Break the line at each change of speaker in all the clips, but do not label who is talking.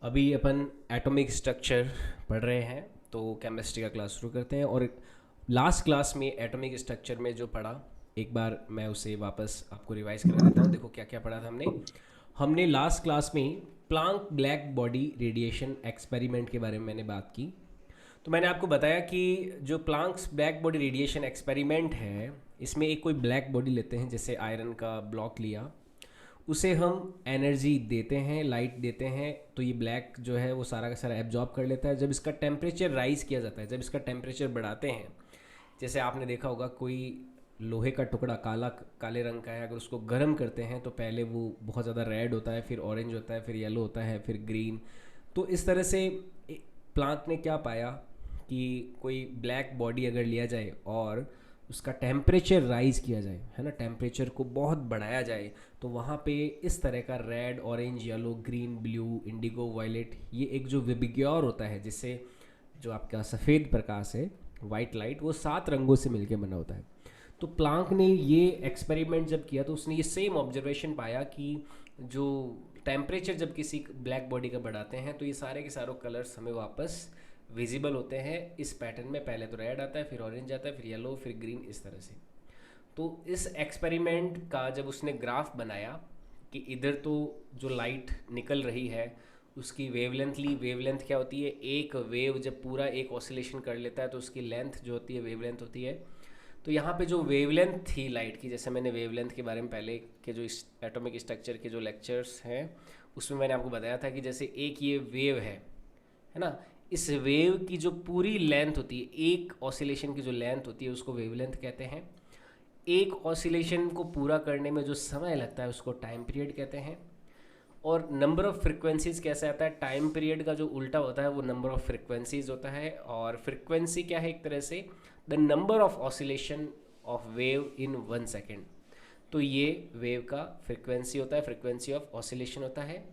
अभी अपन atomic structure पढ़ रहे हैं, तो केमिस्ट्री का क्लास शुरू करते हैं। और लास्ट क्लास में एटॉमिक स्ट्रक्चर में जो पढ़ा, एक बार मैं उसे वापस आपको रिवाइज करा देता हूँ। देखो क्या क्या पढ़ा था हमने। हमने लास्ट क्लास में Planck black body radiation experiment के बारे में मैंने बात की। तो मैंने आपको बताया कि जो Planck's black body radiation experiment है, इसमें एक कोई ब्लैक बॉडी लेते हैं, जैसे आयरन का ब्लॉक लिया, उसे हम एनर्जी देते हैं, लाइट देते हैं, तो ये ब्लैक जो है वो सारा का सारा एब्जॉर्ब कर लेता है। जब इसका टेम्परेचर राइज किया जाता है, जब इसका टेम्परेचर बढ़ाते हैं, जैसे आपने देखा होगा कोई लोहे का टुकड़ा काला काले रंग का है, अगर उसको गर्म करते हैं तो पहले वो बहुत ज़्यादा रेड होता है, फिर ऑरेंज होता है, फिर येलो होता है, फिर ग्रीन। तो इस तरह से प्लांट ने क्या पाया कि कोई ब्लैक बॉडी अगर लिया जाए और उसका टेम्परेचर राइज किया जाए, है ना, टेम्परेचर को बहुत बढ़ाया जाए, तो वहाँ पे इस तरह का red, orange, yellow, green, blue, indigo, violet, ये एक जो विबिग्योर होता है, जिससे जो आपका सफ़ेद प्रकाश है, वाइट लाइट, वो 7 रंगों से मिलके बना होता है। तो प्लांक ने ये एक्सपेरिमेंट जब किया तो उसने ये सेम ऑब्जर्वेशन पाया कि जो टेम्परेचर जब किसी ब्लैक बॉडी का बढ़ाते हैं तो ये सारे के सारे कलर्स हमें वापस विजिबल होते हैं इस पैटर्न में। पहले तो रेड आता है, फिर ऑरेंज आता है, फिर येलो, फिर ग्रीन, इस तरह से। तो इस एक्सपेरिमेंट का जब उसने ग्राफ बनाया कि इधर तो जो लाइट निकल रही है उसकी वेवलेंथ क्या होती है, एक वेव जब पूरा एक ऑसिलेशन कर लेता है तो उसकी लेंथ जो होती है वेवलेंथ होती है। तो यहाँ पे जो वेवलेंथ थी लाइट की, जैसे मैंने वेवलेंथ के बारे में पहले के जो इस एटॉमिक स्ट्रक्चर के जो लेक्चर्स हैं उसमें मैंने आपको बताया था कि जैसे एक ये वेव है ना, इस वेव की जो पूरी लेंथ होती है, एक ऑसिलेशन की जो लेंथ होती है उसको वेवलेंथ कहते हैं। एक ऑसिलेशन को पूरा करने में जो समय लगता है उसको टाइम पीरियड कहते हैं। और नंबर ऑफ़ फ्रिक्वेंसीज कैसे आता है, टाइम पीरियड का जो उल्टा होता है वो नंबर ऑफ़ फ्रिक्वेंसीज होता है। और फ्रिक्वेंसी क्या है, एक तरह से the number of oscillation of wave in 1 second. तो ये वेव का फ्रिक्वेंसी होता है, फ्रिक्वेंसी ऑफ ऑसिलेशन होता है।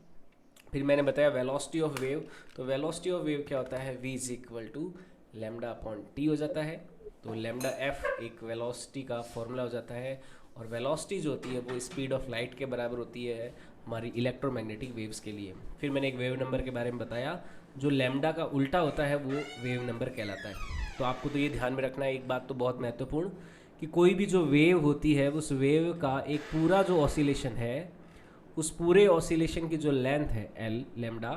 फिर मैंने बताया वेलोसिटी ऑफ वेव, तो वेलोसिटी ऑफ वेव क्या होता है, v is equal to lambda upon T हो जाता है। तो लेमडा एफ एक वेलोसिटी का फॉर्मूला हो जाता है। और वेलोसिटी जो होती है वो स्पीड ऑफ लाइट के बराबर होती है हमारी इलेक्ट्रोमैग्नेटिक वेव्स के लिए। फिर मैंने एक वेव नंबर के बारे में बताया, जो लेमडा का उल्टा होता है वो वेव नंबर कहलाता है। तो आपको तो ये ध्यान में रखना है एक बात तो बहुत महत्वपूर्ण, कि कोई भी जो वेव होती है उस वेव का एक पूरा जो ऑसिलेशन है, उस पूरे ऑसिलेशन की जो लेंथ है एल लेमडा,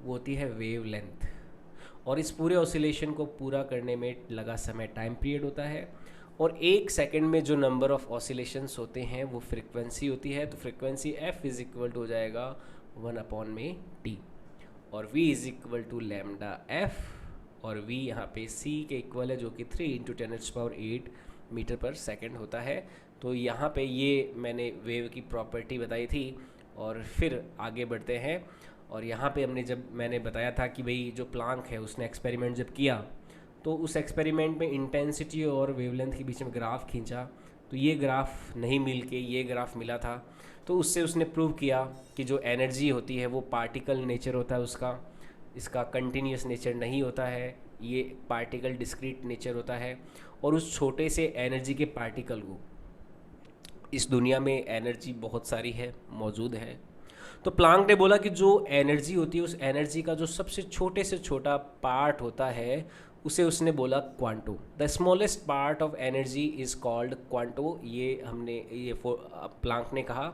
वो होती है वेव लेंथ। और इस पूरे ऑसिलेशन को पूरा करने में लगा समय टाइम पीरियड होता है। और 1 सेकेंड में जो नंबर ऑफ ऑसिलेशंस होते हैं वो फ्रिक्वेंसी होती है। तो frequency F is equal to हो जाएगा 1 अपॉन में टी। और v is equal to lambda F, और v यहाँ पे c के इक्वल है, जो कि 3 × 10⁸ मीटर पर सेकेंड होता है। तो यहाँ पे ये मैंने वेव की प्रॉपर्टी बताई थी। और फिर आगे बढ़ते हैं। और यहाँ पे मैंने बताया था कि भाई जो प्लांक है उसने एक्सपेरिमेंट जब किया तो उस एक्सपेरिमेंट में इंटेंसिटी और वेवलेंथ के बीच में ग्राफ खींचा, तो ये ग्राफ नहीं मिल के ये ग्राफ मिला था। तो उससे उसने प्रूव किया कि जो एनर्जी होती है वो पार्टिकल नेचर होता है उसका, इसका कंटिन्यूस नेचर नहीं होता है, ये पार्टिकल डिस्क्रीट नेचर होता है। और उस छोटे से एनर्जी के पार्टिकल को, इस दुनिया में एनर्जी बहुत सारी है, मौजूद है। तो प्लांक ने बोला कि जो एनर्जी होती है उस एनर्जी का जो सबसे छोटे से छोटा पार्ट होता है उसे उसने बोला quanta. The smallest part of energy is called quanta, ये प्लांक ने कहा।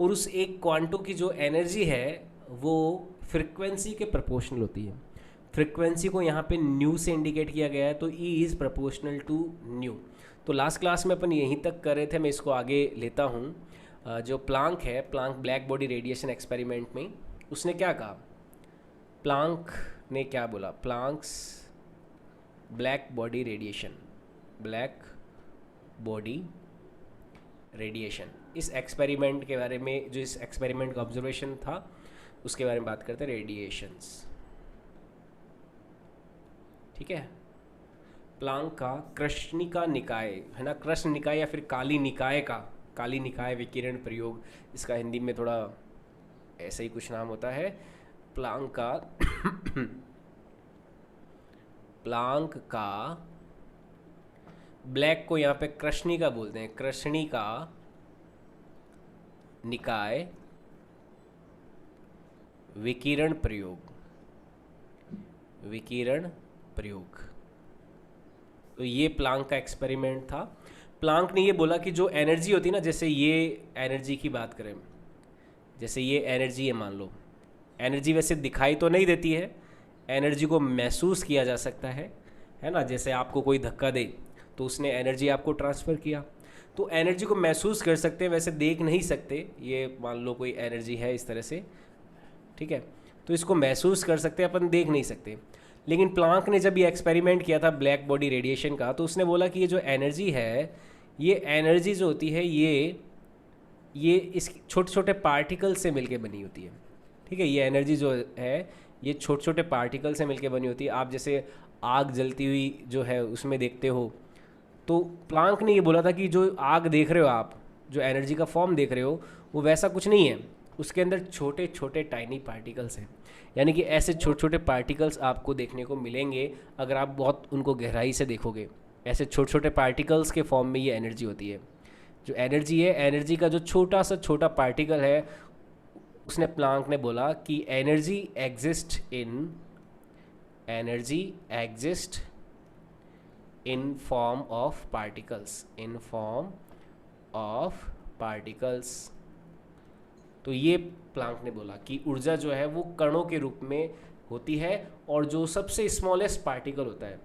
और उस एक क्वांटो की जो एनर्जी है वो फ्रिक्वेंसी के प्रोपोर्शनल होती है। फ्रिक्वेंसी को यहाँ पे न्यू से इंडिकेट किया गया है, तो E is proportional to nu. तो लास्ट क्लास में अपन यहीं तक कर रहे थे, मैं इसको आगे लेता हूँ। जो प्लांक है, Planck black body radiation experiment में उसने क्या कहा, प्लांक ने क्या बोला, Planck's black body radiation, black body radiation, इस एक्सपेरिमेंट के बारे में, जो इस एक्सपेरिमेंट का ऑब्जर्वेशन था उसके बारे में बात करते हैं, रेडिएशंस। ठीक है, प्लांक का कृष्णिका निकाय, है ना, कृष्ण निकाय या फिर काली निकाय विकिरण प्रयोग, इसका हिंदी में थोड़ा ऐसा ही कुछ नाम होता है। प्लांक का प्लांक का ब्लैक को यहाँ पे कृष्णिका बोलते हैं, कृष्णिका निकाय विकिरण प्रयोग। विकिरण प्रयोग। तो ये प्लांक का एक्सपेरिमेंट था। प्लांक ने ये बोला कि जो एनर्जी होती है ना, जैसे ये एनर्जी की बात करें, जैसे ये एनर्जी है, मान लो एनर्जी वैसे दिखाई तो नहीं देती है, एनर्जी को महसूस किया जा सकता है ना। जैसे आपको कोई धक्का दे तो उसने एनर्जी आपको ट्रांसफ़र किया, तो एनर्जी को महसूस कर सकते हैं, वैसे देख नहीं सकते। ये मान लो कोई एनर्जी है इस तरह से, ठीक है, तो इसको महसूस कर सकते हैं, अपन देख नहीं सकते। लेकिन प्लांक ने जब ये एक्सपेरिमेंट किया था ब्लैक बॉडी रेडिएशन का, तो उसने बोला कि ये जो एनर्जी है, ये एनर्जी जो होती है ये इस छोटे छोटे पार्टिकल से मिलके बनी होती है, ठीक है। ये एनर्जी जो है ये छोटे छोटे पार्टिकल से मिलके बनी होती है। आप जैसे आग जलती हुई जो है उसमें देखते हो, तो प्लांक ने ये बोला था कि जो आग देख रहे हो आप, जो एनर्जी का फॉर्म देख रहे हो, वो वैसा कुछ नहीं है, उसके अंदर छोटे छोटे टाइनी पार्टिकल्स हैं। यानी कि ऐसे छोटे छोटे पार्टिकल्स आपको देखने को मिलेंगे अगर आप बहुत उनको गहराई से देखोगे। ऐसे छोटे छोटे पार्टिकल्स के फॉर्म में ये एनर्जी होती है। जो एनर्जी है, एनर्जी का जो छोटा सा छोटा पार्टिकल है, उसने प्लांक ने बोला कि energy exist in form of particles. तो ये प्लांक ने बोला कि ऊर्जा जो है वो कणों के रूप में होती है, और जो सबसे स्मॉलेस्ट पार्टिकल होता है,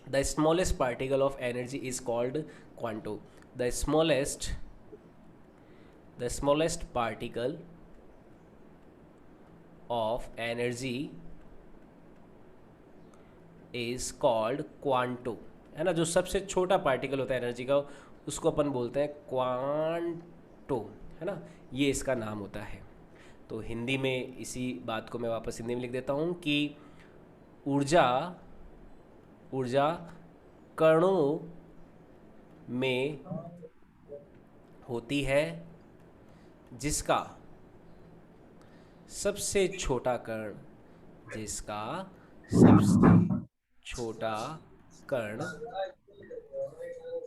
the smallest particle of energy is called quanta. The smallest particle of energy is called quanta, है ना। जो सबसे छोटा पार्टिकल होता है एनर्जी का, उसको अपन बोलते हैं क्वांटो, है ना। ये इसका नाम होता है। तो हिंदी में इसी बात को मैं वापस हिंदी में लिख देता हूँ कि ऊर्जा कणों में होती है, जिसका सबसे छोटा कण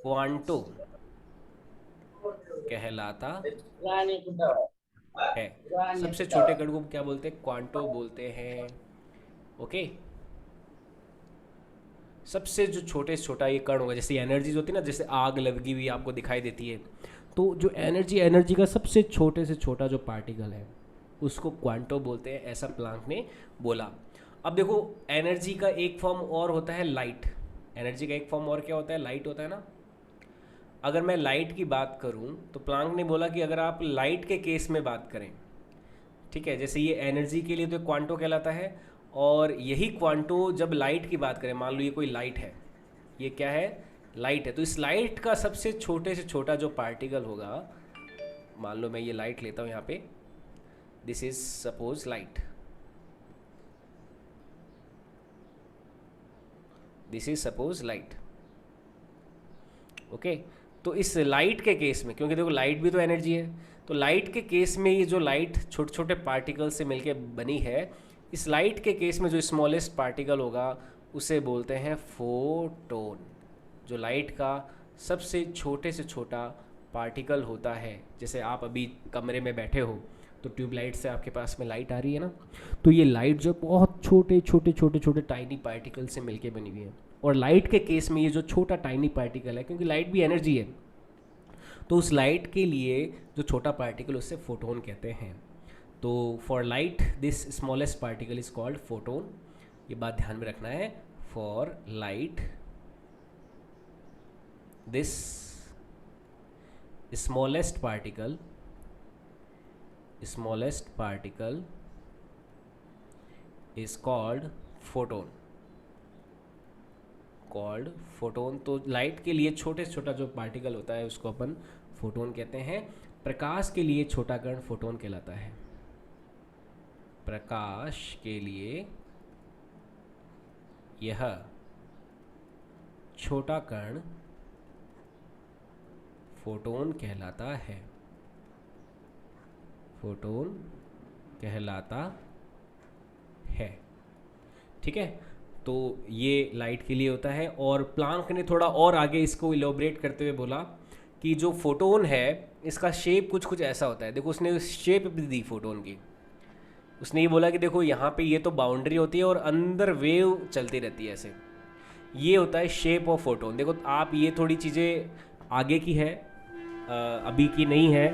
क्वांटो कहलाता है। सबसे छोटे कण को क्या बोलते हैं? क्वांटो बोलते हैं। ओके, सबसे जो छोटे से छोटा ये कण होगा, जैसे एनर्जी होती है ना, जैसे आग लगी हुई आपको दिखाई देती है, तो जो एनर्जी का सबसे छोटे से छोटा जो पार्टिकल है उसको क्वांटो बोलते हैं, ऐसा प्लांक ने बोला। अब देखो, एनर्जी का एक फॉर्म और होता है लाइट। एनर्जी का एक फॉर्म और क्या होता है? लाइट होता है ना। अगर मैं लाइट की बात करूं तो प्लांक ने बोला कि अगर आप लाइट के केस में बात करें, ठीक है, जैसे ये एनर्जी के लिए तो क्वांटो कहलाता है, और यही क्वांटो जब लाइट की बात करें, मान लो ये कोई लाइट है, ये क्या है? लाइट है। तो इस लाइट का सबसे छोटे से छोटा जो पार्टिकल होगा, मान लो मैं ये लाइट लेता हूँ यहाँ पे, this is suppose light, this is suppose light. Okay, तो इस लाइट के केस में, क्योंकि देखो लाइट भी तो एनर्जी है, तो लाइट के केस में ये जो लाइट छोटे छोटे पार्टिकल से मिलके बनी है, इस लाइट के केस में जो स्मॉलेस्ट पार्टिकल होगा उसे बोलते हैं फोटोन। जो लाइट का सबसे छोटे से छोटा पार्टिकल होता है, जैसे आप अभी कमरे में बैठे हो तो ट्यूबलाइट से आपके पास में लाइट आ रही है ना, तो ये लाइट जो बहुत छोटे छोटे छोटे छोटे टाइनी पार्टिकल से मिलके बनी हुई है। और लाइट के केस में ये जो छोटा टाइनी पार्टिकल है, क्योंकि लाइट भी एनर्जी है, तो उस लाइट के लिए जो छोटा पार्टिकल उससे फोटोन कहते हैं। तो for light this smallest particle is called photon. ये बात ध्यान में रखना है। For light this smallest particle is called photon. तो लाइट के लिए छोटे से छोटा जो पार्टिकल होता है उसको अपन फोटोन कहते हैं। प्रकाश के लिए छोटा कण फोटोन कहलाता है। प्रकाश के लिए यह छोटा कण फोटोन कहलाता है। ठीक है, तो ये लाइट के लिए होता है। और प्लांक ने थोड़ा और आगे इसको इलोबरेट करते हुए बोला कि जो फोटोन है इसका शेप कुछ कुछ ऐसा होता है। देखो, उसने शेप भी दी फोटोन की, उसने ये बोला कि देखो यहाँ पे ये तो बाउंड्री होती है और अंदर वेव चलती रहती है ऐसे, ये होता है शेप ऑफ फोटोन। देखो आप ये थोड़ी चीज़ें आगे की है, अभी की नहीं है,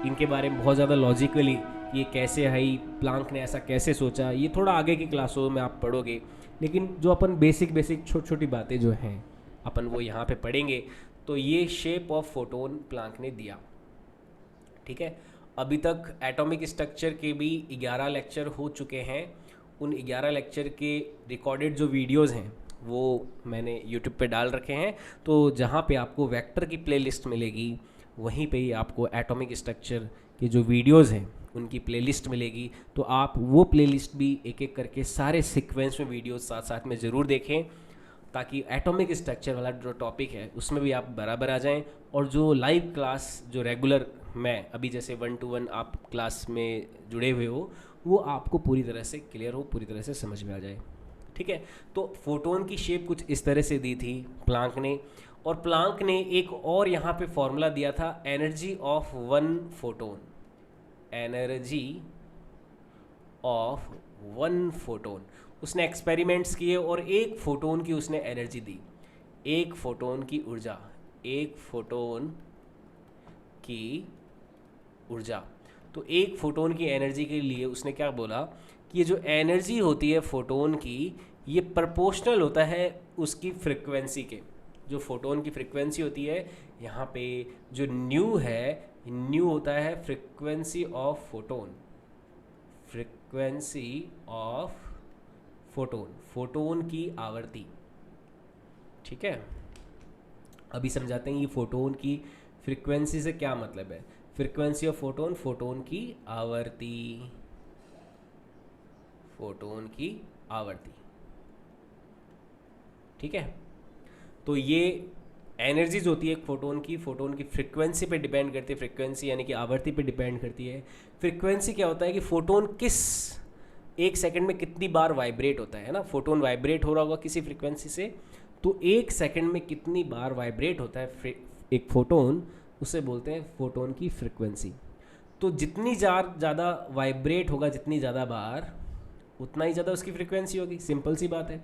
इनके बारे में बहुत ज़्यादा लॉजिकली ये कैसे है, प्लांक ने ऐसा कैसे सोचा, ये थोड़ा आगे की क्लासों में आप पढ़ोगे। लेकिन जो अपन बेसिक बेसिक छोटी छोटी बातें जो हैं अपन वो यहाँ पे पढ़ेंगे। तो ये शेप ऑफ फोटोन प्लांक ने दिया, ठीक है। अभी तक एटॉमिक स्ट्रक्चर के भी 11 लेक्चर हो चुके हैं। उन 11 लेक्चर के रिकॉर्डेड जो वीडियोस हैं वो मैंने यूट्यूब पे डाल रखे हैं। तो जहाँ पे आपको वेक्टर की प्लेलिस्ट मिलेगी वहीं पे ही आपको एटॉमिक स्ट्रक्चर के जो वीडियोस हैं उनकी प्लेलिस्ट मिलेगी। तो आप वो प्लेलिस्ट भी एक एक करके सारे सीक्वेंस में वीडियोस साथ साथ में ज़रूर देखें, ताकि एटॉमिक स्ट्रक्चर वाला जो टॉपिक है उसमें भी आप बराबर आ जाएं। और जो लाइव क्लास जो रेगुलर मैं अभी जैसे 1 to 1 आप क्लास में जुड़े हुए हो वो आपको पूरी तरह से क्लियर हो, पूरी तरह से समझ में आ जाए, ठीक है। तो फोटोन की शेप कुछ इस तरह से दी थी प्लांक ने। और प्लांक ने एक और यहाँ पे फॉर्मूला दिया था, energy of one photon, energy of one photon. उसने एक्सपेरिमेंट्स किए और एक फोटोन की उसने एनर्जी दी, एक फोटोन की ऊर्जा, एक फोटोन की ऊर्जा। तो एक फोटोन की एनर्जी के लिए उसने क्या बोला कि ये जो एनर्जी होती है फोटोन की ये प्रोपोर्शनल होता है उसकी फ्रिक्वेंसी के। जो फोटोन की फ्रिक्वेंसी होती है यहाँ पे जो न्यू है, न्यू होता है frequency of photon, frequency of photon, photon की आवर्ती, ठीक है। अभी समझाते हैं ये फोटोन की फ्रिक्वेंसी से क्या मतलब है। फ्रिक्वेंसी ऑफ फोटोन, फोटोन की आवर्ती, फोटोन की आवर्ती, ठीक है। तो ये एनर्जीज होती है एक फोटोन की फ्रिक्वेंसी पे डिपेंड करती है, फ्रिक्वेंसी यानी कि आवर्ती पे डिपेंड करती है। फ्रिक्वेंसी क्या होता है कि फोटोन किस एक सेकंड में कितनी बार वाइब्रेट होता है ना, फोटोन वाइब्रेट हो रहा होगा किसी फ्रिक्वेंसी से, तो एक सेकंड में कितनी बार वाइब्रेट होता है एक फोटोन, उसे बोलते हैं फोटोन की फ्रिक्वेंसी। तो जितनी ज़्यादा वाइब्रेट होगा जितनी ज़्यादा बार, उतना ही ज़्यादा उसकी फ्रिक्वेंसी होगी, सिंपल सी बात है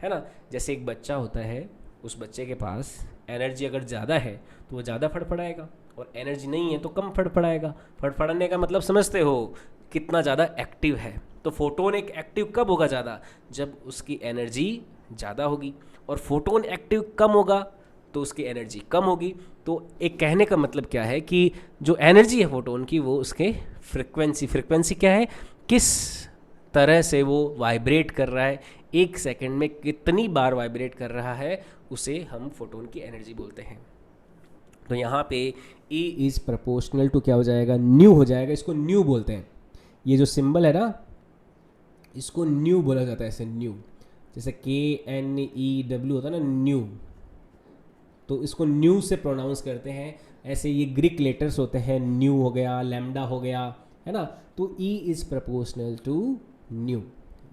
ना। जैसे एक बच्चा होता है, उस बच्चे के पास एनर्जी अगर ज़्यादा है तो वो ज़्यादा फड़फड़ाएगा, और एनर्जी नहीं है तो कम फड़फड़ाएगा। फड़फड़ाने का मतलब समझते हो, कितना ज़्यादा एक्टिव है। तो फोटोन एक एक्टिव कब होगा ज़्यादा, जब उसकी एनर्जी ज़्यादा होगी, और फोटोन एक्टिव कम होगा तो उसकी एनर्जी कम होगी। तो एक कहने का मतलब क्या है कि जो एनर्जी है फोटोन की वो उसके फ्रिक्वेंसी क्या है, किस तरह से वो वाइब्रेट कर रहा है, एक सेकंड में कितनी बार वाइब्रेट कर रहा है, उसे हम फोटोन की एनर्जी बोलते हैं। तो यहाँ पे E इज़ प्रोपोर्शनल टू क्या हो जाएगा, न्यू हो जाएगा। इसको न्यू बोलते हैं, ये जो सिंबल है ना इसको न्यू बोला जाता है, ऐसे न्यू, जैसे KNEW होता है ना न्यू, तो इसको न्यू से प्रोनाउंस करते हैं। ऐसे ये ग्रीक लेटर्स होते हैं, न्यू हो गया, लैम्डा हो गया, है ना। तो E is proportional to nu,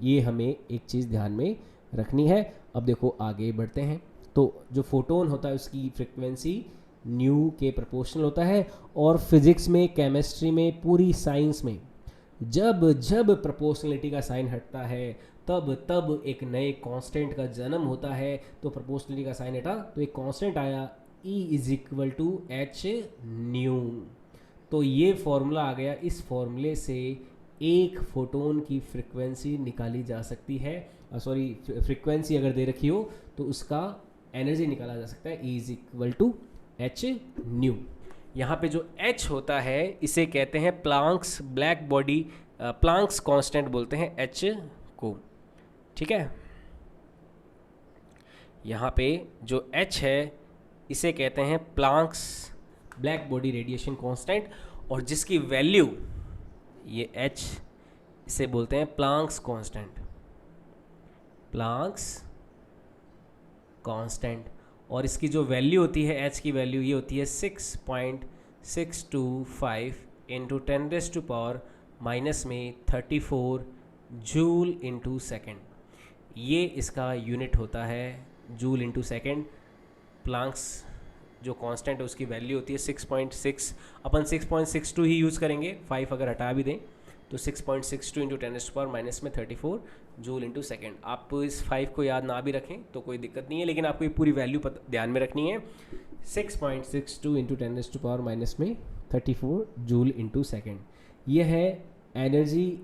ये हमें एक चीज़ ध्यान में रखनी है। अब देखो आगे बढ़ते हैं। तो जो फोटोन होता है उसकी फ्रिक्वेंसी न्यू के प्रोपोर्शनल होता है। और फिजिक्स में, केमिस्ट्री में, पूरी साइंस में जब जब प्रोपोर्शनलिटी का साइन हटता है तब तब एक नए कांस्टेंट का जन्म होता है। तो प्रोपोर्शनलिटी का साइन हटा तो एक कांस्टेंट आया, E is equal to H nu. तो ये फॉर्मूला आ गया, इस फॉर्मूले से एक फोटोन की फ्रिक्वेंसी निकाली जा सकती है, सॉरी फ्रिक्वेंसी अगर दे रखी हो तो उसका एनर्जी निकाला जा सकता है, E is equal to H nu. यहाँ पे जो H होता है इसे कहते हैं Planck's black body, Planck's constant बोलते हैं H को, ठीक है। यहाँ पे जो H है इसे कहते हैं Planck's black body radiation constant, और जिसकी वैल्यू ये H, इसे बोलते हैं प्लांक्स कांस्टेंट, प्लांक्स कांस्टेंट। और इसकी जो वैल्यू होती है H की वैल्यू ये होती है 6.625 इंटू 10⁻⁻34 जूल इंटू सेकेंड। ये इसका यूनिट होता है, जूल इंटू सेकेंड। प्लांक्स जो कांस्टेंट है उसकी वैल्यू होती है 6.6, अपन 6.62 ही यूज़ करेंगे, 5 अगर हटा भी दें तो 6.62 इंटू 10⁻⁻, में 34 जूल इंटू सेकेंड। आप इस 5 को याद ना भी रखें तो कोई दिक्कत नहीं है, लेकिन आपको ये पूरी वैल्यू ध्यान में रखनी है। 6.62 इंटू 10⁻⁻, में 34 जूल इंटू सेकेंड। ये है energy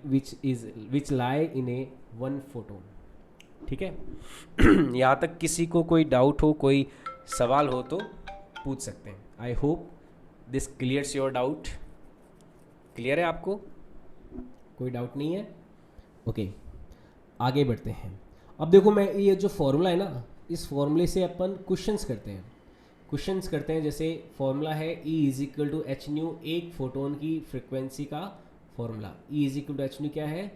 which lie in A 1 photon. ठीक है। यहाँ तक किसी को कोई डाउट हो, कोई सवाल हो तो पूछ सकते हैं। I hope this clears your doubt. Clear है आपको? कोई डाउट नहीं है? ओके, आगे बढ़ते हैं। अब देखो, मैं ये जो फॉर्मूला है ना, इस फॉर्मूले से अपन क्वेश्चंस करते हैं। जैसे फॉर्मूला है E = h/ν, एक फोटोन की फ्रिक्वेंसी का फॉर्मूला। E = h/ν क्या है?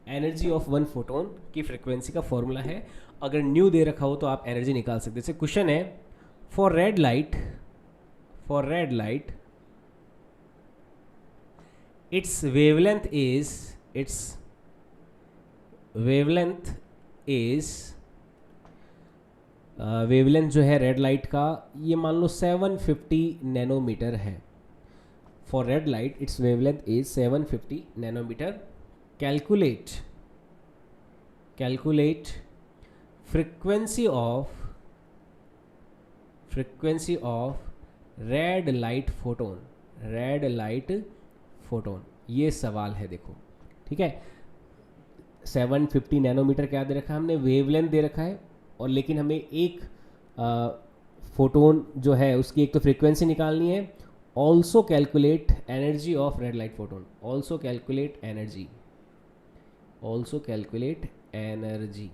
एनर्जी ऑफ 1 फोटोन की फ्रिक्वेंसी का फॉर्मूला है। अगर न्यू दे रखा हो तो आप एनर्जी निकाल सकते हैं। जैसे क्वेश्चन है, for red light its wavelength जो है रेड लाइट का, ये मान लो 750 नैनोमीटर है। For red light its wavelength is 750 nanometre. Calculate frequency of red light photon. ये सवाल है, देखो। ठीक है, 750 नैनोमीटर क्या दे रखा है हमने? वेवलेंथ दे रखा है। और लेकिन हमें एक फोटोन जो है उसकी एक तो फ्रीक्वेंसी निकालनी है। Also calculate energy of red light photon. Also calculate energy.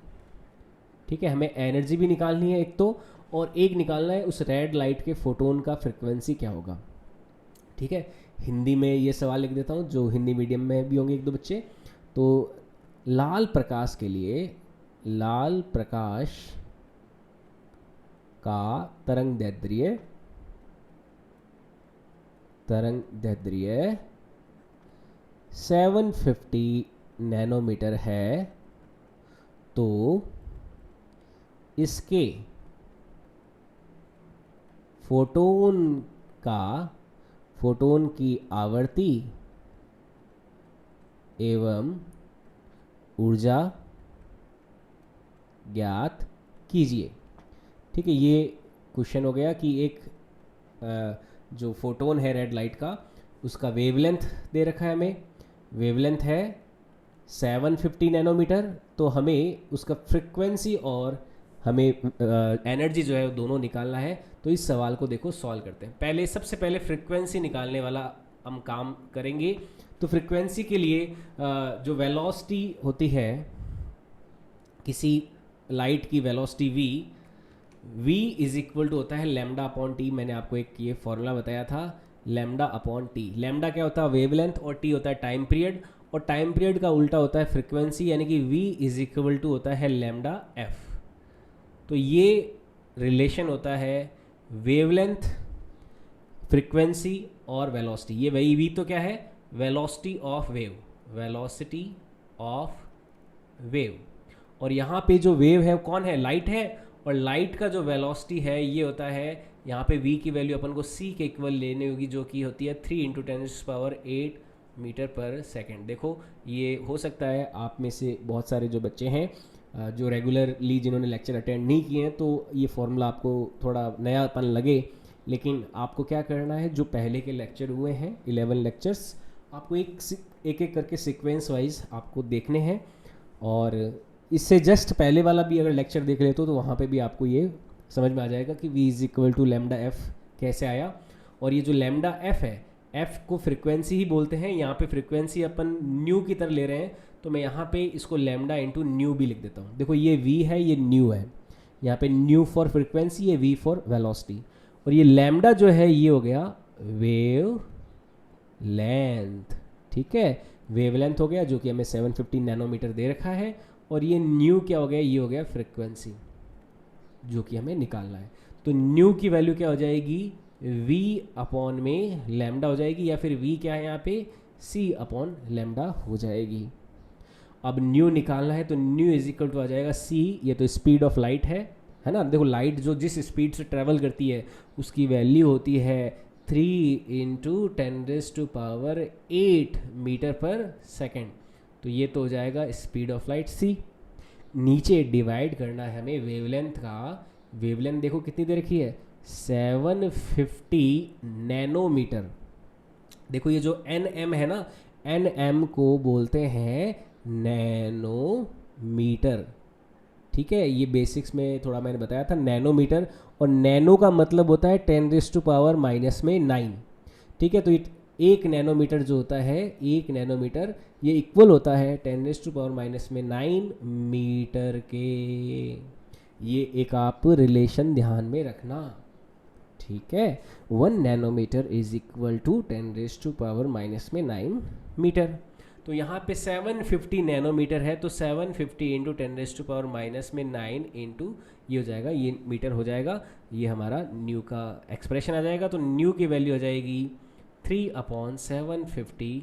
ठीक है, हमें एनर्जी भी निकालनी है एक तो, और एक निकालना है उस रेड लाइट के फोटोन का फ्रिक्वेंसी क्या होगा। ठीक है, हिंदी में ये सवाल लिख देता हूँ, जो हिंदी मीडियम में भी होंगे एक दो बच्चे। तो लाल प्रकाश के लिए, लाल प्रकाश का तरंगदैर्ध्य 750 नैनोमीटर है, तो इसके फोटोन की आवर्ती एवं ऊर्जा ज्ञात कीजिए। ठीक है, ये क्वेश्चन हो गया कि एक जो फोटोन है रेड लाइट का, उसका वेवलेंथ दे रखा है हमें। वेवलेंथ है 750 नैनोमीटर, तो हमें उसका फ्रिक्वेंसी और हमें एनर्जी जो है वो दोनों निकालना है। तो इस सवाल को देखो सॉल्व करते हैं। सबसे पहले फ्रिक्वेंसी निकालने वाला हम काम करेंगे। तो फ्रिक्वेंसी के लिए जो वेलोसिटी होती है किसी लाइट की, वेलोसिटी v = होता है λ/t। मैंने आपको एक ये फॉर्मूला बताया था, λ/t। लैम्डा क्या होता है? वेवलेंथ, और t होता है टाइम पीरियड, और टाइम पीरियड का उल्टा होता है फ्रिक्वेंसी, यानी कि v = होता है λf। तो ये रिलेशन होता है वेवलेंथ, फ्रिक्वेंसी और वेलोसिटी। ये वही v तो क्या है? Velocity of wave. और यहाँ पे जो वेव है कौन है? लाइट है। और लाइट का जो वेलोसिटी है ये होता है, यहाँ पे v की वैल्यू अपन को c के इक्वल लेनी होगी, जो कि होती है 3 × 10⁸ मीटर पर सेकेंड। देखो, ये हो सकता है आप में से बहुत सारे जो बच्चे हैं जो रेगुलरली जिन्होंने लेक्चर अटेंड नहीं किए हैं, तो ये फॉर्मूला आपको थोड़ा नयापन लगे। लेकिन आपको क्या करना है, जो पहले के लेक्चर हुए हैं 11 लेक्चर्स, आपको एक करके सीक्वेंस वाइज आपको देखने हैं। और इससे जस्ट पहले वाला भी अगर लेक्चर देख लेते हो तो वहाँ पे भी आपको ये समझ में आ जाएगा कि v = λf कैसे आया। और ये जो λf है, f को फ्रिक्वेंसी ही बोलते हैं। यहाँ पे फ्रिक्वेंसी अपन न्यू की तरह ले रहे हैं, तो मैं यहाँ पे इसको λ × न्यू भी लिख देता हूँ। देखो, ये v है, ये न्यू है। यहाँ पे न्यू फॉर फ्रिक्वेंसी, ये v फॉर वेलोसिटी। और ये लैम्डा जो है ये हो गया वेव लेंथ। ठीक है, वेवलेंथ हो गया, जो कि हमें 750 नैनोमीटर दे रखा है। और ये न्यू क्या हो गया? ये हो गया फ्रिक्वेंसी, जो कि हमें निकालना है। तो न्यू की वैल्यू क्या हो जाएगी? v/में लैम्डा हो जाएगी, या फिर v क्या है यहाँ पे? c/λ हो जाएगी। अब न्यू निकालना है, तो न्यू = आ जाएगा c। ये तो स्पीड ऑफ लाइट है ना। देखो, लाइट जो जिस स्पीड से ट्रैवल करती है उसकी वैल्यू होती है 3 × 10⁸ मीटर पर सेकेंड। तो ये तो हो जाएगा स्पीड ऑफ लाइट c। नीचे डिवाइड करना है हमें वेवलेंथ का। वेवलेंथ देखो कितनी दे रखी है, 750 नैनोमीटर। देखो ये जो एन एम है ना, एन एम को बोलते हैं नैनोमीटर। ठीक है, ये बेसिक्स में थोड़ा मैंने बताया था नैनोमीटर। और नैनो का मतलब होता है 10⁻⁻⁹। ठीक है, तो एक नैनोमीटर जो होता है, एक नैनोमीटर ये इक्वल होता है 10⁻⁹ मीटर के। ये एक आप रिलेशन ध्यान में रखना। ठीक है, 1 nanometre is equal to 10⁻⁻⁹ metre. तो यहाँ पे 750 नैनोमीटर है, तो 750 इंटू 10⁻⁻⁹ इंटू ये हो जाएगा, ये मीटर हो जाएगा, ये हमारा न्यू का एक्सप्रेशन आ जाएगा। तो न्यू की वैल्यू आ जाएगी 3/750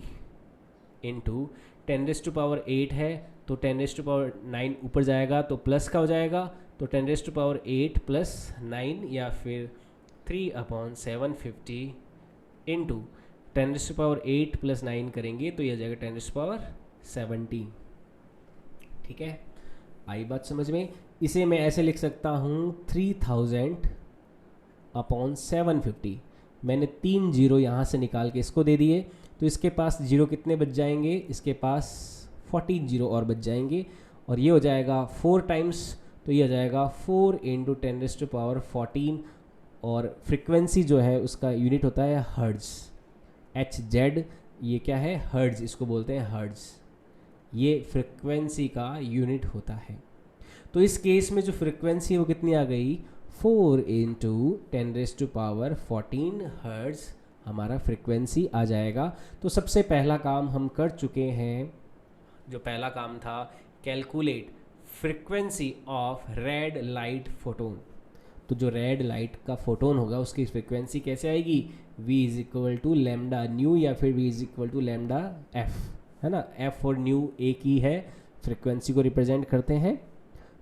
इंटू 10⁸ है, तो 10⁹ ऊपर जाएगा तो प्लस का हो जाएगा, तो 10⁸ प्लस 9 या फिर 3/750 इंटू 10⁸ प्लस 9 करेंगे तो ये आ जाएगा 10⁻17। ठीक है, आई बात समझ में। इसे मैं ऐसे लिख सकता हूँ 3000/750। मैंने 3 जीरो यहाँ से निकाल के इसको दे दिए, तो इसके पास जीरो कितने बच जाएंगे, इसके पास 14 जीरो और बच जाएंगे, और ये हो जाएगा 4 टाइम्स, तो ये हो जाएगा 4 इंटू 10⁻14। और फ्रिक्वेंसी जो है उसका यूनिट होता है हर्ट्ज, HZ। ये क्या है, हर्ट्ज, इसको बोलते हैं हर्ट्ज। ये फ्रिक्वेंसी का यूनिट होता है। तो इस केस में जो फ्रिक्वेंसी है वो कितनी आ गई, 4 इंटू 10⁻14 हर्ट्ज हमारा फ्रिक्वेंसी आ जाएगा। तो सबसे पहला काम हम कर चुके हैं। जो पहला काम था, calculate frequency of red light photon. तो जो रेड लाइट का फोटोन होगा उसकी फ्रिक्वेंसी कैसे आएगी, v is equal to lambda nu या फिर v is equal to lambda f, है ना। f और न्यू एक ही है, फ्रिक्वेंसी को रिप्रेजेंट करते हैं।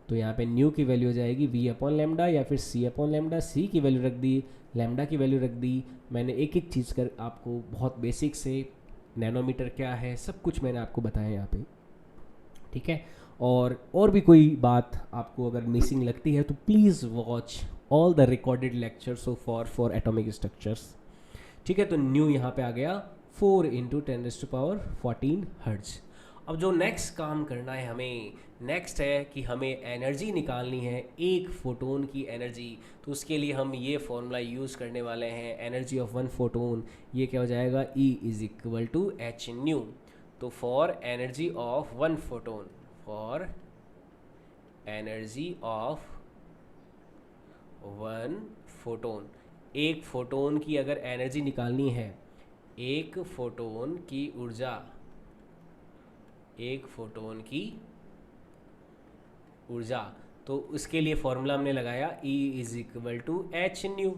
तो यहाँ पे न्यू की वैल्यू हो जाएगी v/λ या फिर c/λ। c की वैल्यू रख दी, लैम्डा की वैल्यू रख दी। मैंने एक एक चीज़ कर आपको बहुत बेसिक से, नैनोमीटर क्या है सब कुछ मैंने आपको बताया यहाँ पे। ठीक है, और भी कोई बात आपको अगर मिसिंग लगती है तो please watch all the recorded lectures so for atomic structures. ठीक है, तो न्यू यहाँ पे आ गया 4 इंटू 10⁻14 हर्ट्ज। अब जो नेक्स्ट काम करना है हमें, नेक्स्ट है कि हमें एनर्जी निकालनी है, एक फोटोन की एनर्जी। तो उसके लिए हम ये फॉर्मूला यूज़ करने वाले हैं, एनर्जी ऑफ 1 फोटोन। ये क्या हो जाएगा, E is equal to H nu. तो for energy of 1 photon, for energy of 1 photon, एक फोटोन की अगर एनर्जी निकालनी है, एक फोटोन की ऊर्जा, एक फोटोन की ऊर्जा, तो उसके लिए फॉर्मूला हमने लगाया E is equal to H nu,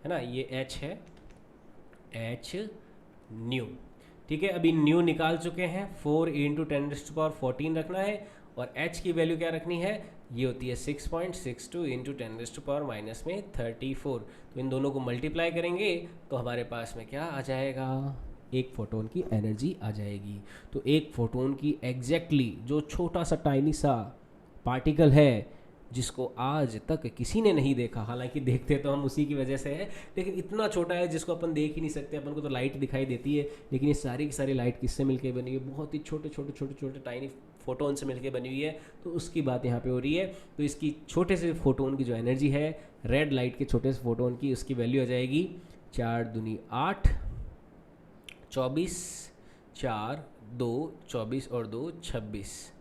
है ना। ये H है, एच न्यू। ठीक है, अभी न्यू निकाल चुके हैं, 4 इंटू 10⁻14 रखना है, और H की वैल्यू क्या रखनी है, ये होती है 6.62 इंटू 10⁻34। तो इन दोनों को मल्टीप्लाई करेंगे तो हमारे पास में क्या आ जाएगा, एक फोटोन की एनर्जी आ जाएगी। तो एक फोटोन की एग्जैक्टली जो छोटा सा टाइनी सा पार्टिकल है जिसको आज तक किसी ने नहीं देखा, हालांकि देखते तो हम उसी की वजह से है, लेकिन इतना छोटा है जिसको अपन देख ही नहीं सकते। अपन को तो लाइट दिखाई देती है, लेकिन ये सारी की सारी लाइट किससे मिलके बनी हुई है, बहुत ही छोटे छोटे छोटे छोटे टाइनी फोटोन से मिलके बनी हुई है। तो उसकी बात यहाँ पे हो रही है। तो इसकी छोटे से फोटोन की जो एनर्जी है, रेड लाइट के छोटे से फोटोन की, उसकी वैल्यू आ जाएगी 4 दूनी 8, 24, 4 2 24 और 2 26।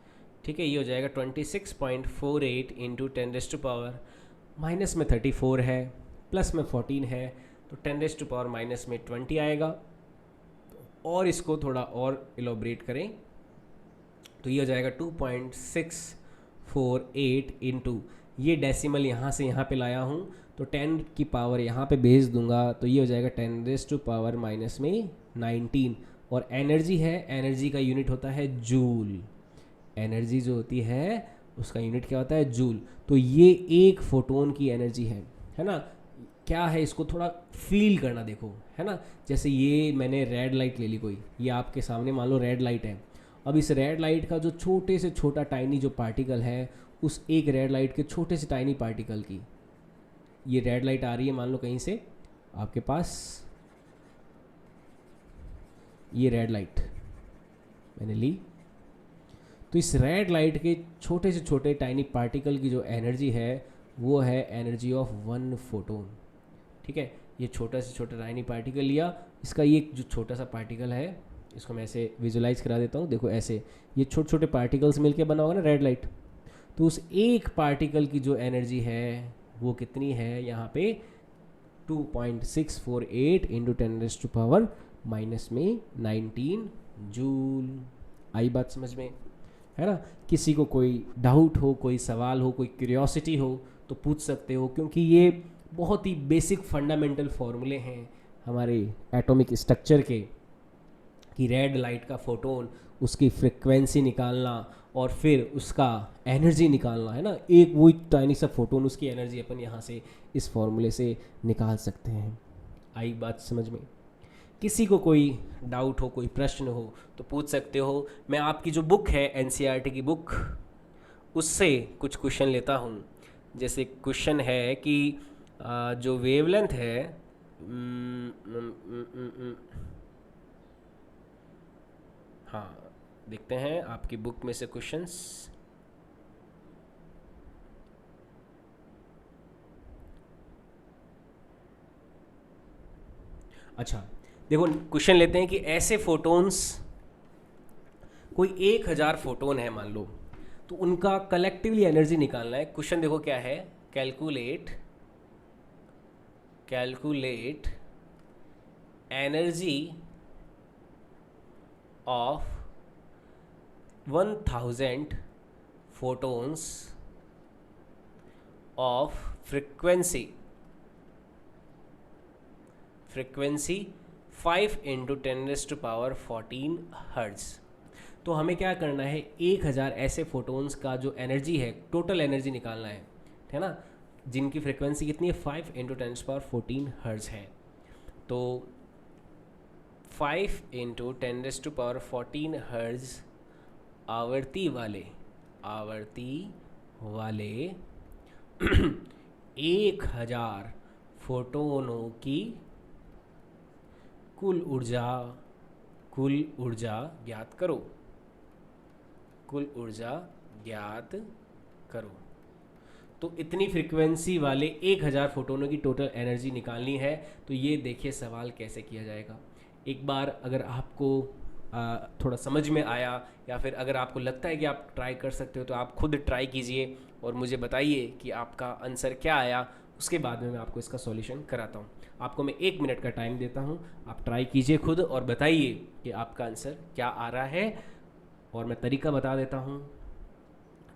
ठीक है, ये हो जाएगा 26.48 इंटू 10⁻, माइनस में 34 है, प्लस में 14 है, तो 10⁻, माइनस में 20 आएगा। और इसको थोड़ा और इलोब्रेट करें तो ये हो जाएगा 2.648 इंटू, ये डेसिमल यहाँ से यहाँ पे लाया हूँ तो 10 की पावर यहाँ पे भेज दूंगा, तो ये हो जाएगा 10⁻, माइनस में 19। और एनर्जी है, एनर्जी का यूनिट होता है जूल। एनर्जी जो होती है उसका यूनिट क्या होता है, जूल। तो ये एक फोटोन की एनर्जी है ना। क्या है, इसको थोड़ा फील करना देखो, है ना। जैसे ये मैंने रेड लाइट ले ली कोई, ये आपके सामने मान लो रेड लाइट है। अब इस रेड लाइट का जो छोटे से छोटा टाइनी जो पार्टिकल है, उस एक रेड लाइट के छोटे से टाइनी पार्टिकल की, ये रेड लाइट आ रही है मान लो कहीं से आपके पास, ये रेड लाइट मैंने ली, तो इस रेड लाइट के छोटे से छोटे टाइनी पार्टिकल की जो एनर्जी है वो है एनर्जी ऑफ 1 फोटोन। ठीक है, ये छोटा से छोटा टाइनी पार्टिकल लिया, इसका ये जो छोटा सा पार्टिकल है, इसको मैं ऐसे विजुलाइज करा देता हूँ। देखो ऐसे ये छोटे छोटे पार्टिकल्स मिलके बना होगा ना रेड लाइट, तो उस एक पार्टिकल की जो एनर्जी है वो कितनी है यहाँ पे 2.648 इंटू 10⁻⁻⁻⁻ में 19 जूल। आई बात समझ में, है ना। किसी को कोई डाउट हो, कोई सवाल हो, कोई क्यूरियोसिटी हो तो पूछ सकते हो, क्योंकि ये बहुत ही बेसिक फंडामेंटल फॉर्मूले हैं हमारे एटॉमिक स्ट्रक्चर के, कि रेड लाइट का फोटोन, उसकी फ्रिक्वेंसी निकालना और फिर उसका एनर्जी निकालना, है ना। एक वही टाइनी सा फोटोन, उसकी एनर्जी अपन यहाँ से इस फॉर्मूले से निकाल सकते हैं। आई बात समझ में। किसी को कोई डाउट हो, कोई प्रश्न हो तो पूछ सकते हो। मैं आपकी जो बुक है एनसीईआरटी की बुक, उससे कुछ क्वेश्चन लेता हूँ। जैसे क्वेश्चन है कि जो वेवलेंथ है, हाँ देखते हैं आपकी बुक में से क्वेश्चंस। अच्छा देखो, क्वेश्चन लेते हैं कि ऐसे फोटोन्स, कोई 1000 फोटोन है मान लो, तो उनका कलेक्टिवली एनर्जी निकालना है। क्वेश्चन देखो क्या है, calculate calculate energy of 1000 photons of frequency 5 into 10⁻14 hertz. तो हमें क्या करना है, 1000 ऐसे फोटोन्स का जो एनर्जी है, टोटल एनर्जी निकालना है ना, जिनकी फ्रिक्वेंसी कितनी है 5 इंटू 10⁻14 हर्ट्ज है। तो 5 इंटू 10⁻14 हर्ट्ज आवर्ती वाले 1000 फोटोनों की कुल ऊर्जा ज्ञात करो। तो इतनी फ्रीक्वेंसी वाले 1000 फोटोनों की टोटल एनर्जी निकालनी है। तो ये देखिए सवाल कैसे किया जाएगा। एक बार अगर आपको थोड़ा समझ में आया, या फिर अगर आपको लगता है कि आप ट्राई कर सकते हो, तो आप खुद ट्राई कीजिए और मुझे बताइए कि आपका आंसर क्या आया। उसके बाद में मैं आपको इसका सॉल्यूशन कराता हूँ। आपको मैं 1 मिनट का टाइम देता हूँ, आप ट्राई कीजिए खुद और बताइए कि आपका आंसर क्या आ रहा है। और मैं तरीका बता देता हूँ।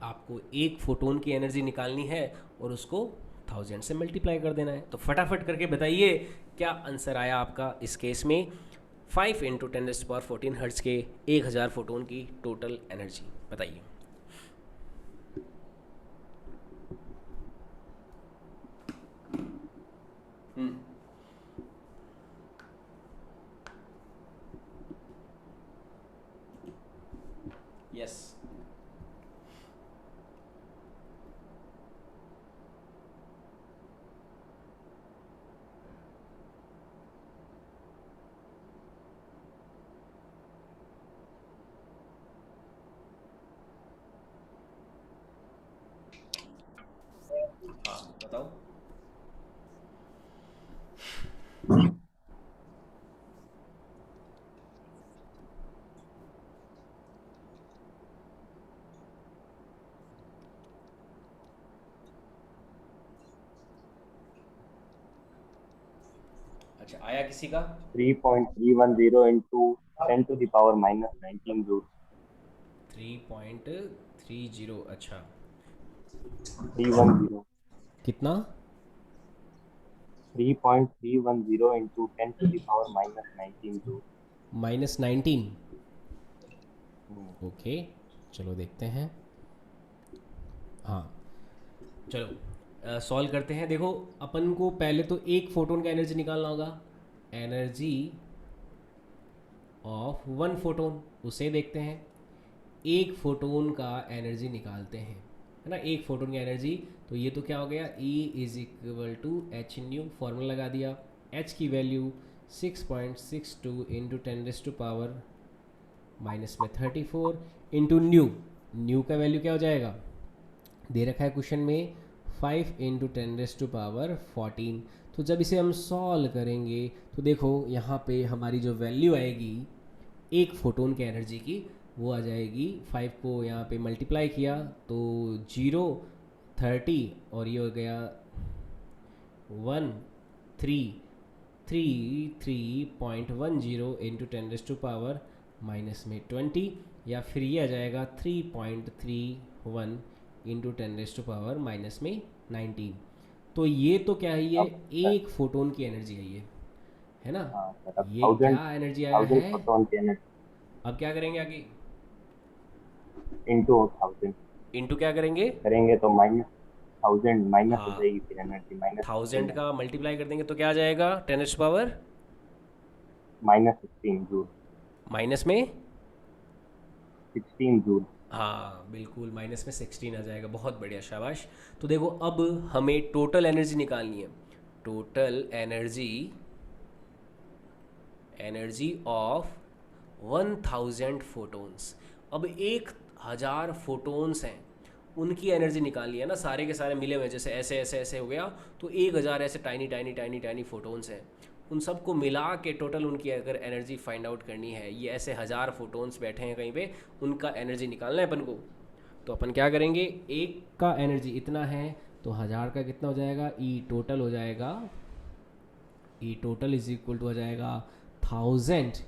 आपको एक फोटोन की एनर्जी निकालनी है और उसको 1000 से मल्टीप्लाई कर देना है। तो फटाफट करके बताइए क्या आंसर आया आपका इस केस में। 5 इंटू 10⁻14 हर्ट्ज के 1000 फोटोन की टोटल एनर्जी बताइए। यस, हाँ बताओ। अच्छा, आया किसी का?
3.310 into 10⁻⁻19 जूल।
3.30, अच्छा
310
कितना?
3.310 into 10⁻⁻19 जूल।
-19। ओके, चलो देखते हैं। हाँ चलो, सॉल्व करते हैं। देखो अपन को पहले तो एक फोटोन का एनर्जी निकालना होगा, एनर्जी ऑफ वन फोटोन, उसे देखते हैं। एक फोटोन का एनर्जी निकालते हैं, है ना, एक फोटोन की एनर्जी। तो ये तो क्या हो गया, E is equal to H nu, formula लगा दिया। H की वैल्यू 6.62 इंटू 10⁻⁻⁻, माइनस में 34 इंटू न्यू। न्यू का वैल्यू क्या हो जाएगा, दे रखा है क्वेश्चन में 5 इंटू 10⁻14। तो जब इसे हम सॉल्व करेंगे तो देखो यहाँ पे हमारी जो वैल्यू आएगी एक फोटोन के एनर्जी की, वो आ जाएगी 5 को यहाँ पे मल्टीप्लाई किया तो 0 30 और ये हो गया 1 3 3.10 इंटू 10⁻⁻, माइनस में 20, या फिर ये आ जाएगा 3.31 इंटू 10⁻⁻, माइनस में 19। तो ये तो क्या है, ये
अब
एक फोटोन की एनर्जी है ना।
हाँ सर, अब
ये
थाउजेंड
क्या एनर्जी आया
थाउजेंड
है।
फोटोन की एनर्जी
अब क्या करेंगे आगे,
इंटू 1000
इंटू क्या करेंगे,
करेंगे तो माइनस 1000 माइनस हो
हाँ
जाएगी, फिर एनर्जी माइनस
1000
16
का मल्टीप्लाई कर देंगे तो क्या आ जाएगा, 10⁻⁻,
माइनस 16 जूल,
माइनस में,
16 जूल।
हाँ बिल्कुल माइनस में 16 आ जाएगा। बहुत बढ़िया, शाबाश। तो देखो अब हमें टोटल एनर्जी निकालनी है, टोटल एनर्जी ऑफ 1000 फोटोन्स। अब 1000 फोटोन्स हैं, उनकी एनर्जी निकालनी है ना, सारे के सारे मिले हुए, जैसे ऐसे ऐसे ऐसे हो गया तो 1000 ऐसे tiny tiny tiny tiny photons हैं, उन सबको मिला के टोटल उनकी अगर एनर्जी फाइंड आउट करनी है, ये ऐसे 1000 फोटोन्स बैठे हैं कहीं पे, उनका एनर्जी निकालना है अपन को। तो अपन क्या करेंगे, एक का एनर्जी इतना है तो 1000 का कितना हो जाएगा, ई टोटल हो जाएगा, ई टोटल इज इक्वल टू हो जाएगा 1000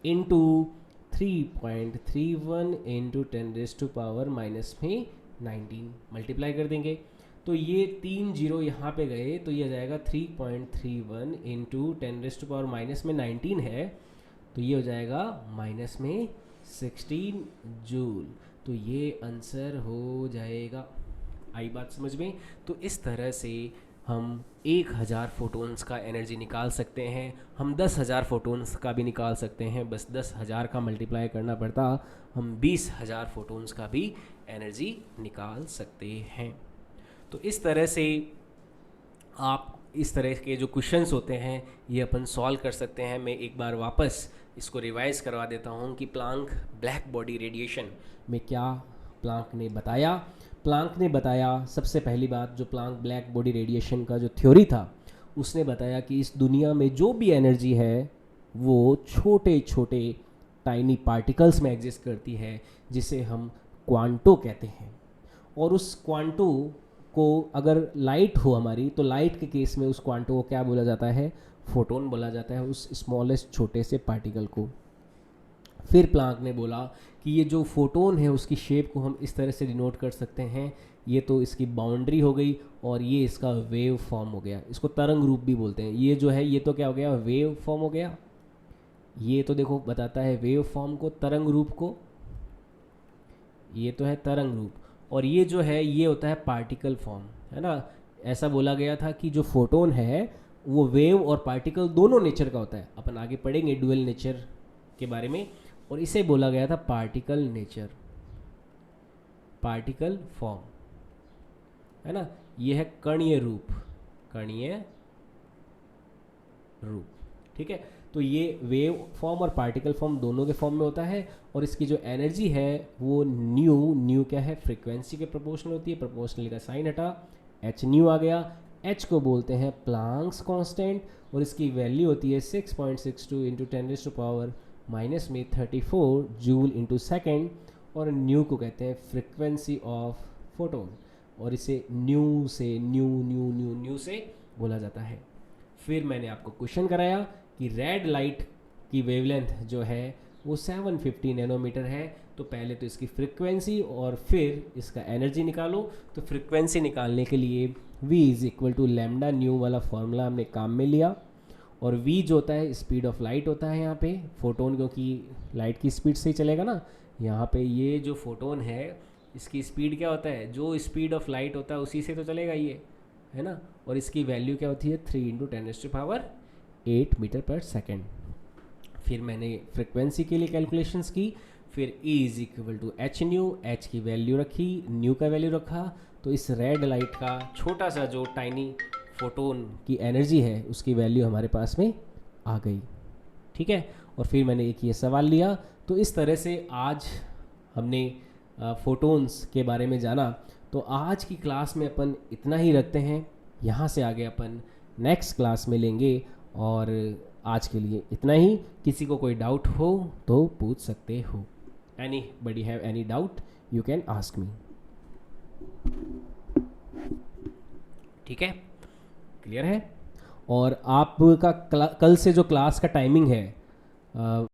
इंटू 3.31 इंटू 10⁻⁻, माइनस में 19, मल्टीप्लाई कर देंगे तो ये 3 जीरो यहाँ पे गए तो ये आ जाएगा 3.31 इंटू 10⁻⁻, माइनस में 19 है तो ये हो जाएगा माइनस में 16 जूल। तो ये आंसर हो जाएगा। आई बात समझ में। तो इस तरह से हम 1000 फोटोन्स का एनर्जी निकाल सकते हैं, हम 10,000 फोटोन्स का भी निकाल सकते हैं, बस 10,000 का मल्टीप्लाई करना पड़ता, हम 20,000 फोटोन्स का भी एनर्जी निकाल सकते हैं। तो इस तरह से आप इस तरह के जो क्वेश्चंस होते हैं ये अपन सॉल्व कर सकते हैं। मैं एक बार वापस इसको रिवाइज करवा देता हूँ कि प्लांक ब्लैक बॉडी रेडिएशन में क्या प्लांक ने बताया। प्लांक ने बताया सबसे पहली बात, जो प्लांक ब्लैक बॉडी रेडिएशन का जो थ्योरी था, उसने बताया कि इस दुनिया में जो भी एनर्जी है वो छोटे छोटे टाइनी पार्टिकल्स में एग्जिस्ट करती है, जिसे हम क्वांटो कहते हैं। और उस क्वांटो को अगर लाइट हो हमारी, तो लाइट के केस में उस क्वांटो को क्या बोला जाता है, फोटोन बोला जाता है, उस स्मॉलेस्ट छोटे से पार्टिकल को। फिर प्लांक ने बोला कि ये जो फोटोन है उसकी शेप को हम इस तरह से डिनोट कर सकते हैं, ये तो इसकी बाउंड्री हो गई और ये इसका वेव फॉर्म हो गया, इसको तरंग रूप भी बोलते हैं। ये जो है ये तो क्या हो गया, वेव फॉर्म हो गया। ये तो देखो बताता है वेव फॉर्म को, तरंग रूप को, ये तो है तरंग रूप। और ये जो है ये होता है पार्टिकल फॉर्म, है ना। ऐसा बोला गया था कि जो फोटोन है वो वेव और पार्टिकल दोनों नेचर का होता है, अपन आगे पढ़ेंगे डुअल नेचर के बारे में। और इसे बोला गया था पार्टिकल नेचर, पार्टिकल फॉर्म, है ना। ये है कणीय रूप, कणीय रूप, ठीक है। तो ये वेव फॉर्म और पार्टिकल फॉर्म दोनों के फॉर्म में होता है। और इसकी जो एनर्जी है वो न्यू क्या है, फ्रीक्वेंसी के प्रोपोर्शनल होती है, प्रोपोर्शनल का साइन हटा, एच न्यू आ गया। एच को बोलते हैं प्लांक्स कांस्टेंट और इसकी वैल्यू होती है 6.62 इंटू 10⁻⁻, माइनस में 34 जूल इंटू सेकेंड। और न्यू को कहते हैं फ्रीक्वेंसी ऑफ फोटोन, और इसे न्यू से न्यू से बोला जाता है। फिर मैंने आपको क्वेश्चन कराया कि रेड लाइट की वेवलेंथ जो है वो 750 नैनोमीटर है। तो पहले तो इसकी फ्रीक्वेंसी और फिर इसका एनर्जी निकालो। तो फ्रीक्वेंसी निकालने के लिए v is equal to lambda nu वाला फॉर्मूला हमने काम में लिया। और v जो होता है स्पीड ऑफ लाइट होता है यहाँ पे, फोटोन क्योंकि लाइट की स्पीड से ही चलेगा ना। यहाँ पे ये जो फोटोन है इसकी स्पीड क्या होता है, जो स्पीड ऑफ लाइट होता है उसी से तो चलेगा ये, है ना, और इसकी वैल्यू क्या होती है 3 × 10⁻⁸ मीटर पर सेकेंड। फिर मैंने फ्रिक्वेंसी के लिए कैलकुलेशंस की, फिर E is equal to H nu, H की वैल्यू रखी, न्यू का वैल्यू रखा, तो इस रेड लाइट का छोटा सा जो टाइनी फोटोन की एनर्जी है उसकी वैल्यू हमारे पास में आ गई। ठीक है, और फिर मैंने एक ये सवाल लिया। तो इस तरह से आज हमने फोटोन्स के बारे में जाना। तो आज की क्लास में अपन इतना ही रखते हैं, यहाँ से आगे अपन नेक्स्ट क्लास में लेंगे, और आज के लिए इतना ही। किसी को कोई डाउट हो तो पूछ सकते हो। Any buddy have any doubt you can ask me. ठीक है, क्लियर है। और आपका कल से जो क्लास का टाइमिंग है